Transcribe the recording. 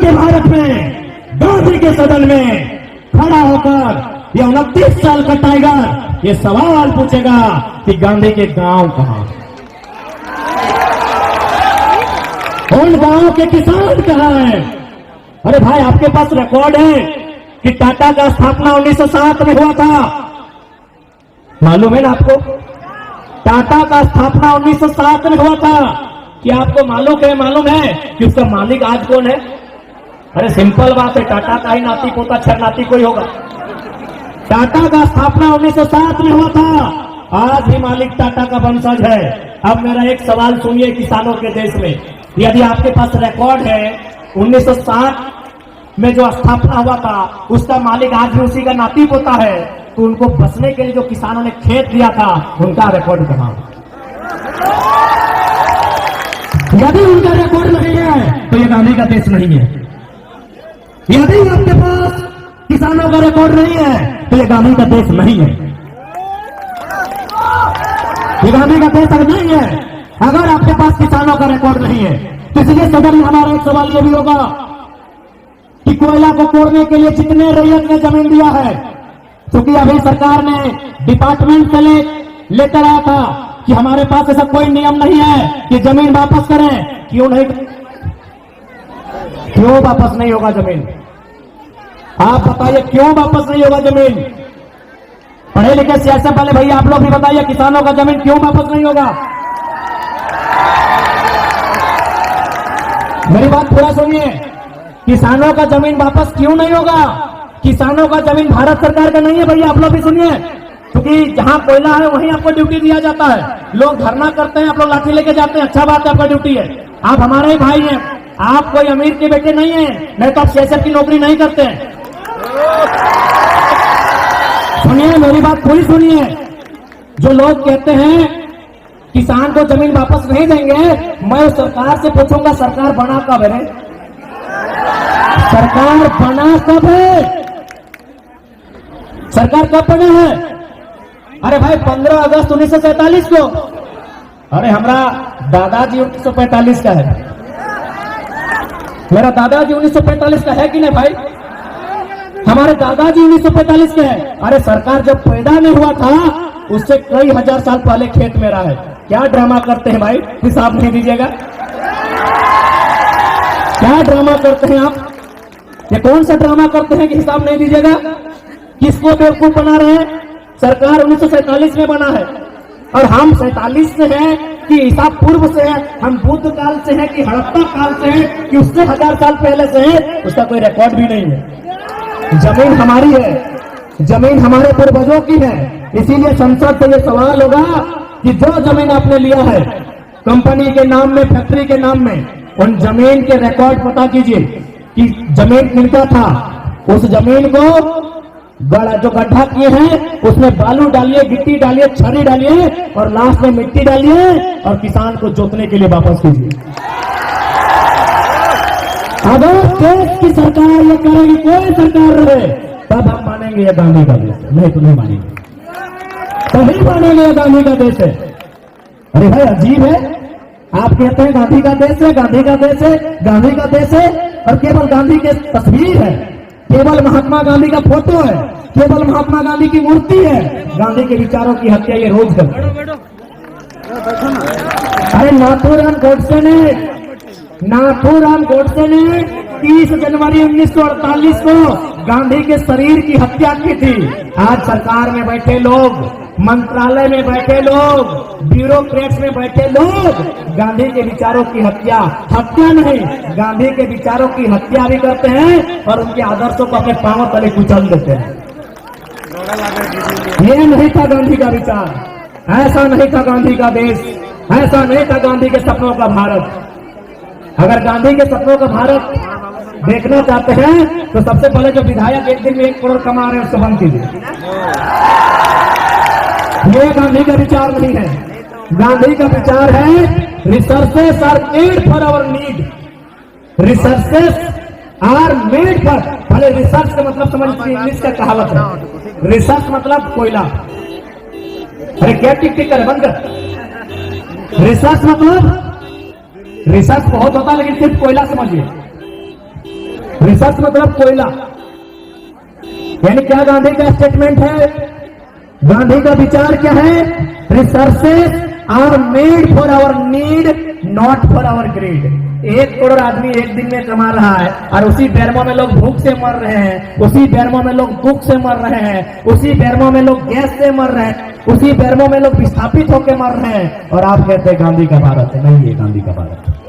के भारत में, गांधी के सदन में खड़ा होकर ये 29 साल का टाइगर ये सवाल पूछेगा कि गांधी के गांव कहां, उन गांव के किसान कहां हैं। अरे भाई, आपके पास रिकॉर्ड है कि टाटा का स्थापना 1907 में हुआ था, मालूम है ना आपको? टाटा का स्थापना 1907 में हुआ था। क्या आपको मालूम है कि उसका मालिक आज कौन है? अरे सिंपल बात है, टाटा का ही नाती पोता छरनाती कोई होगा। टाटा का स्थापना 1907 में हुआ था, आज भी मालिक टाटा का वंशज है। अब मेरा एक सवाल सुनिए, किसानों के देश में यदि आपके पास रिकॉर्ड है 1907 में जो स्थापना हुआ था उसका मालिक आज भी उसी का नाती पोता है, तो उनको बसने के लिए जो किसानों ने खेत दिया था उनका रिकॉर्ड कहां? यदि उनका रिकॉर्ड नहीं है तो ये गांधी का देश नहीं है। यदि आपके पास किसानों का रिकॉर्ड नहीं है तो ये गांधी का देश नहीं है। ये गांधी का देश अगर नहीं है, अगर आपके पास किसानों का रिकॉर्ड नहीं है, तो इसलिए सदन में हमारा एक सवाल ये भी होगा कि कोयला को कोड़ने के लिए जितने रैयत ने जमीन दिया है, क्योंकि अभी सरकार ने डिपार्टमेंट से लेकर आया था कि हमारे पास ऐसा कोई नियम नहीं है कि जमीन वापस करें। क्यों वापस नहीं होगा जमीन? आप बताइए क्यों वापस नहीं होगा जमीन? पढ़े लिखे सियासत वाले भैया आप लोग भी बताइए, किसानों का जमीन क्यों वापस नहीं होगा? मेरी बात पूरा सुनिए, किसानों का जमीन वापस क्यों नहीं होगा? किसानों का जमीन भारत सरकार का नहीं है भैया, आप लोग भी सुनिए, क्योंकि जहां कोयला है वहीं आपको ड्यूटी दिया जाता है। लोग धरना करते हैं, आप लोग लाठी लेके जाते हैं, अच्छा बात है, आपका ड्यूटी है, आप हमारे ही भाई हैं, आप कोई अमीर के बेटे नहीं हैं, नहीं तो आप सीएसएफ की नौकरी नहीं करते हैं। सुनिए, मेरी बात पूरी सुनिए। जो लोग कहते हैं किसान को जमीन वापस नहीं देंगे, मैं उस सरकार से पूछूंगा सरकार बना कब है? सरकार बना कब है? सरकार कब बना है? अरे भाई 15 अगस्त 1947 को। अरे हमारा दादाजी 1945 का है, मेरा दादाजी 1945 का है कि नहीं भाई? हमारे दादाजी 1945 के हैं। अरे सरकार जब पैदा नहीं हुआ था उससे कई हजार साल पहले खेत मेरा है। क्या ड्रामा करते हैं भाई, हिसाब नहीं दीजिएगा? क्या ड्रामा करते हैं आप? ये कौन सा ड्रामा करते हैं कि हिसाब नहीं दीजिएगा? किसको बेवकूफ बना रहे हैं? सरकार 1947 में बना है और हम 47 से हैं कि ईसा पूर्व से है, हम बुद्ध काल से हैं कि हड़प्पा काल से हैं कि उससे 1000 साल पहले से है, उसका कोई रिकॉर्ड भी नहीं है। जमीन हमारी है, जमीन हमारे पूर्वजों की है। इसीलिए संसद से ये सवाल होगा कि जो जमीन आपने लिया है कंपनी के नाम में, फैक्ट्री के नाम में, उन जमीन के रिकॉर्ड पता कीजिए कि जमीन किनका था। उस जमीन को जो गड्ढा किए हैं उसमें बालू डालिए, गिट्टी डालिए, छर्री डालिए और लास्ट में मिट्टी डालिए और किसान को जोतने के लिए वापस कीजिए। अगर देश की सरकार ये करेगी, कोई सरकार रहे, तब हम मानेंगे ये गांधी का देश है, नहीं तो नहीं मानेंगे, तभी मानेंगे ये गांधी का देश है। अरे भाई अजीब है, आप कहते हैं गांधी का देश है, गांधी का देश है, गांधी का देश है, और केवल गांधी की तस्वीर है, केवल महात्मा गांधी का फोटो है, केवल महात्मा गांधी की मूर्ति है। गांधी के विचारों की हत्या ये रोज करते हैं। अरे नाथूराम गोडसे ने 30 जनवरी 1948 को गांधी के शरीर की हत्या की थी। आज सरकार में बैठे लोग, मंत्रालय में बैठे लोग, ब्यूरोक्रेट्स में बैठे लोग गांधी के विचारों की हत्या नहीं, गांधी के विचारों की हत्या भी करते हैं और उनके आदर्शों को अपने पांवों तले कुचल देते हैं। ये नहीं था गांधी का विचार, ऐसा नहीं था गांधी का देश, ऐसा नहीं था गांधी के सपनों का भारत। अगर गांधी के सपनों का भारत देखना चाहते हैं तो सबसे पहले जो विधायक एक दिन में 1 करोड़ कमा रहे हैं उसको बंद कीजिए। ये गांधी का विचार नहीं है। गांधी का विचार है resources are made for our need, resources are made for. पहले रिसर्च का मतलब समझ, इंग्लिश का कहावत है, रिसर्च मतलब कोयला। अरे क्या टिक टिक कर, बंद कर। रिसर्च मतलब, रिसर्च बहुत होता है लेकिन सिर्फ कोयला समझिए। रिसर्च मतलब कोयला। यानी क्या गांधी का स्टेटमेंट है? गांधी का विचार क्या है? Researches are made for our need, not for our greed. 1 crore आदमी एक दिन में कमा रहा है और उसी बेरमो में लोग भूख से मर रहे हैं, उसी बेरमो में लोग दुख से मर रहे हैं, उसी बेरमो में लोग गैस से मर रहे हैं, उसी बेरमो में लोग विस्थापित होकर मर रहे हैं, और आप कहते हैं गांधी का भारत है। नहीं, ये गांधी का भारत है।